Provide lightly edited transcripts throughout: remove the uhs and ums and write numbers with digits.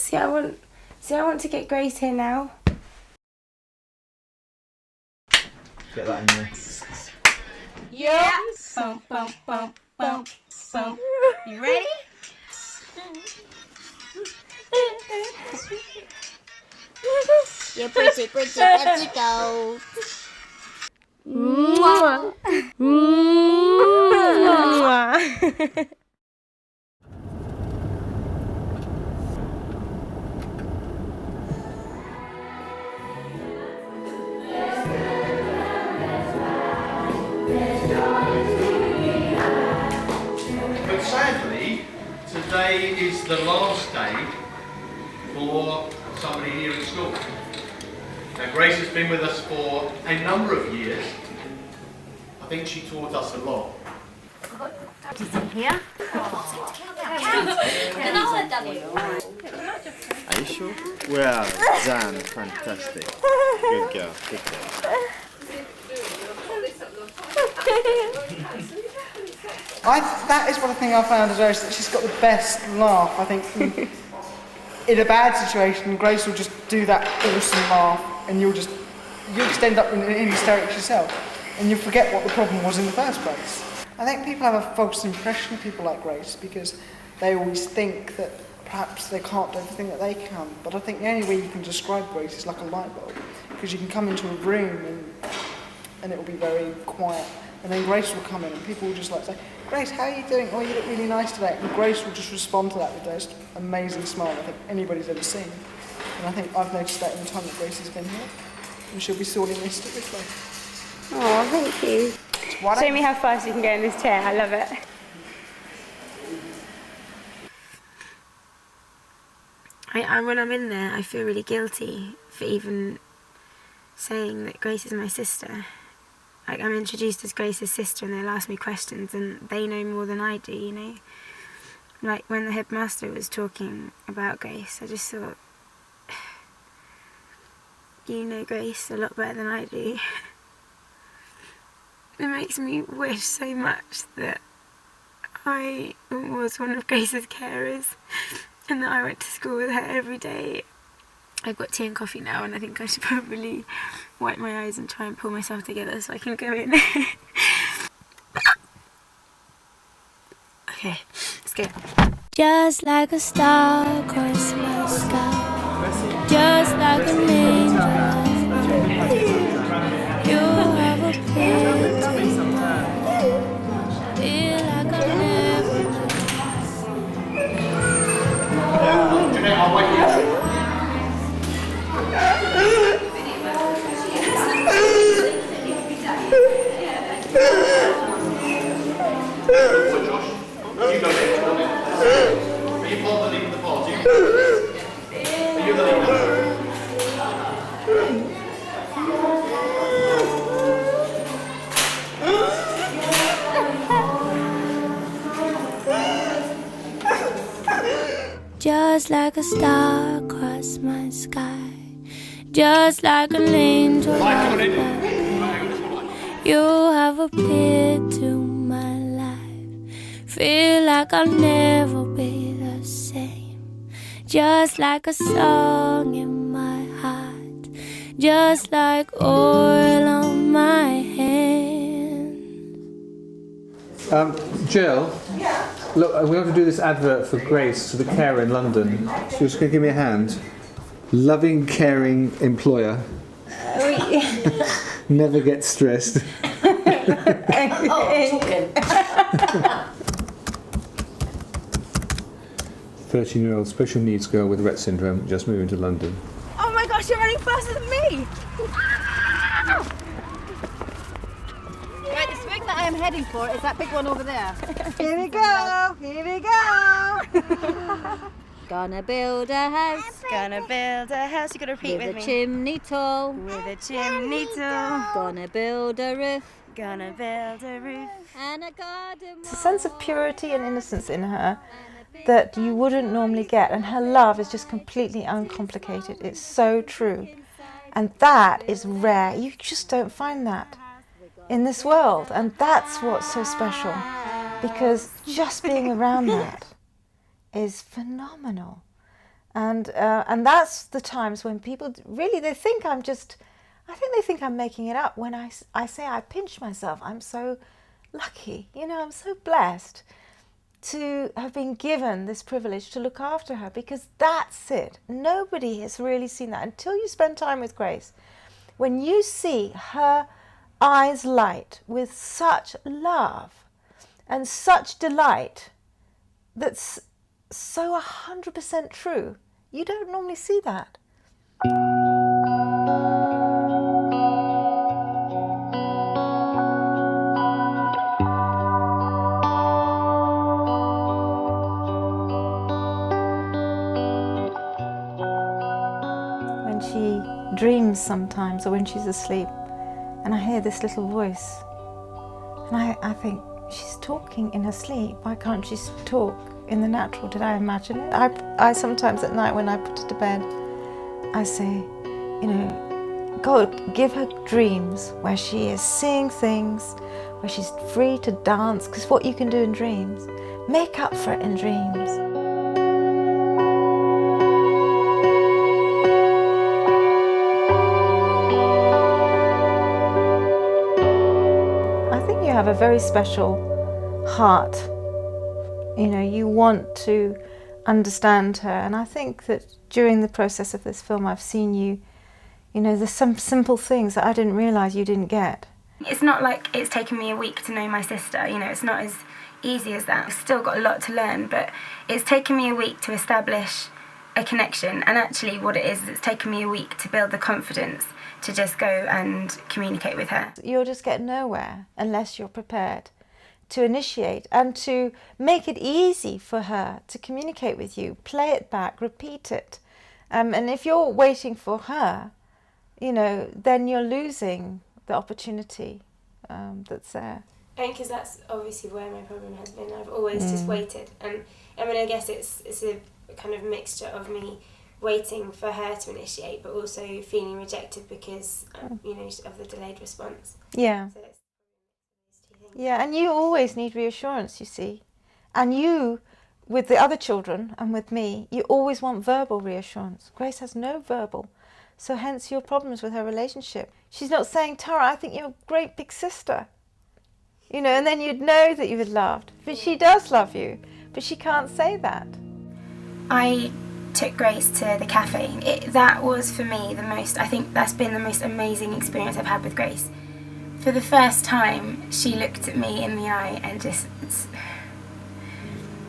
See, I want to get Grace here now. Get that in there. Yeah. Bump, bump, bump, bump, bump. You ready? You're pretty, let's go. Mwah. Mwah. But sadly, today is the last day for somebody here at school. Now, Grace has been with us for a number of years. I think she taught us a lot. Here? Are you sure? Well done, fantastic. Good girl, good girl. That is one thing I found as well, is that she's got the best laugh. I think in a bad situation, Grace will just do that awesome laugh, and you'll just end up in hysterics yourself, and you'll forget what the problem was in the first place. I think people have a false impression of people like Grace because they always think that perhaps they can't do everything that they can. But I think the only way you can describe Grace is like a light bulb, because you can come into a room and it will be very quiet, and then Grace will come in and people will just like say, Grace, how are you doing? Oh, you look really nice today. And Grace will just respond to that with the most amazing smile I think anybody's ever seen. And I think I've noticed that in the time that Grace has been here, and she'll be sorely missed at this place. Oh, thank you. Show me how fast you can go in this chair. I love it. When I'm in there, I feel really guilty for even saying that Grace is my sister. Like, I'm introduced as Grace's sister and they'll ask me questions and they know more than I do, you know? Like, when the headmaster was talking about Grace, I just thought, you know Grace a lot better than I do. It makes me wish so much that I was one of Grace's carers and that I went to school with her every day. I've got tea and coffee now and I think I should probably wipe my eyes and try and pull myself together so I can go in. Okay, let's go. Just like a star across my sky, just like an angel. You have a picture, feel like I never. I'll wait here. You go next, go next. Are you part of the lead of the party? Are you the leader? Just like a star across my sky, just like an angel. You have appeared to my life, feel like I'll never be the same. Just like a song in my heart, just like oil on my hand. Jill? Yeah? Look, we have to do this advert for Grace to the carer in London. She was going to give me a hand. Loving, caring employer. Never gets stressed. Oh, talking. 13-year-old special needs girl with Rett syndrome just moving to London. Oh my gosh, you're running faster than me! Right, the swing that I am heading for is that big one over there. Here we go, here we go. Gonna build a house. Gonna build a house, you gotta repeat with with a me. chimney tall. With a chimney tall. Gonna build a roof. Gonna build a roof. And a garden. There's a sense of purity and innocence in her that you wouldn't normally get, and her love is just completely uncomplicated. It's so true, and that is rare. You just don't find that in this world, and that's what's so special, because just being around that is phenomenal. And that's the times when people really, they think I'm just, I think they think I'm making it up when I say I pinch myself. I'm so lucky, you know, I'm so blessed to have been given this privilege to look after her, because that's it. Nobody has really seen that until you spend time with Grace. When you see her eyes light with such love and such delight that's so 100% true, you don't normally see that. When she dreams sometimes, or when she's asleep, and I hear this little voice, and I think, she's talking in her sleep. Why can't she talk in the natural? Did I imagine it? I sometimes at night when I put her to bed, I say, you know, God, give her dreams where she is seeing things, where she's free to dance, because what you can do in dreams, make up for it in dreams. I think you have a very special heart. You know, you want to understand her, and I think that during the process of this film I've seen you, you know, there's some simple things that I didn't realise you didn't get. It's not like it's taken me a week to know my sister, you know, it's not as easy as that. I've still got a lot to learn, but it's taken me a week to establish a connection, and actually what it is, it's taken me a week to build the confidence to just go and communicate with her. You'll just get nowhere unless you're prepared to initiate and to make it easy for her to communicate with you, play it back, repeat it. And if you're waiting for her, you know, then you're losing the opportunity that's there. And because that's obviously where my problem has been. I've always just waited. And I mean, I guess it's a kind of mixture of me waiting for her to initiate, but also feeling rejected because, you know, of the delayed response. Yeah. So it's yeah, and you always need reassurance, you see. And you, with the other children and with me, you always want verbal reassurance. Grace has no verbal. So hence your problems with her relationship. She's not saying, Tara, I think you're a great big sister. You know, and then you'd know that you had loved. But she does love you, but she can't say that. I took Grace to the cafe. That was for me the most, I think that's been the most amazing experience I've had with Grace. For the first time, she looked at me in the eye and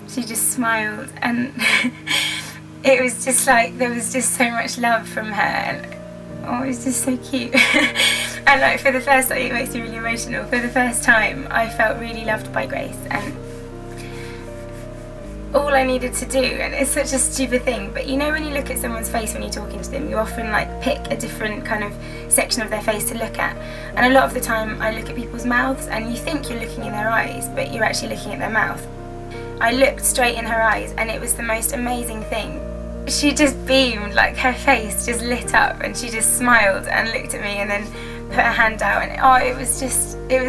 she just smiled, and it was just like, there was just so much love from her, and oh, it was just so cute. And like for the first time, it makes me really emotional. For the first time, I felt really loved by Grace, and all I needed to do, and it's such a stupid thing, but you know when you look at someone's face when you're talking to them, you often like pick a different kind of section of their face to look at, and a lot of the time I look at people's mouths and you think you're looking in their eyes, but you're actually looking at their mouth. I looked straight in her eyes and it was the most amazing thing. She just beamed, like her face just lit up, and she just smiled and looked at me and then put her hand out, and oh, it was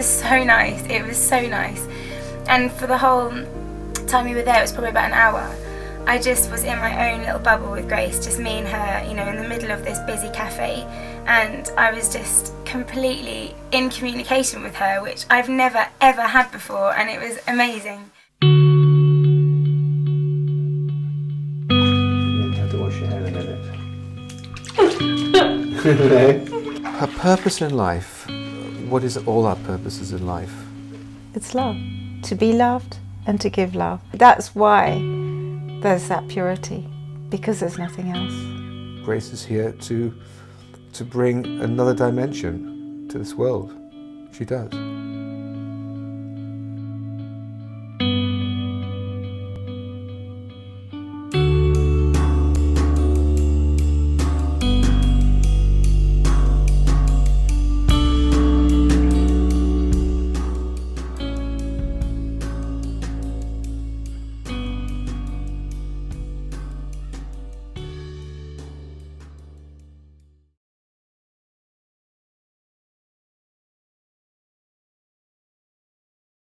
so nice, it was so nice. And for the whole time we were there, it was probably about an hour, I just was in my own little bubble with Grace, just me and her, you know, in the middle of this busy cafe, and I was just completely in communication with her, which I've never ever had before, and it was amazing. You have to wash your hair in a minute. Her purpose in life, what is all our purposes in life? It's love. To be loved and to give love. That's why there's that purity, because there's nothing else. Grace is here to bring another dimension to this world. She does.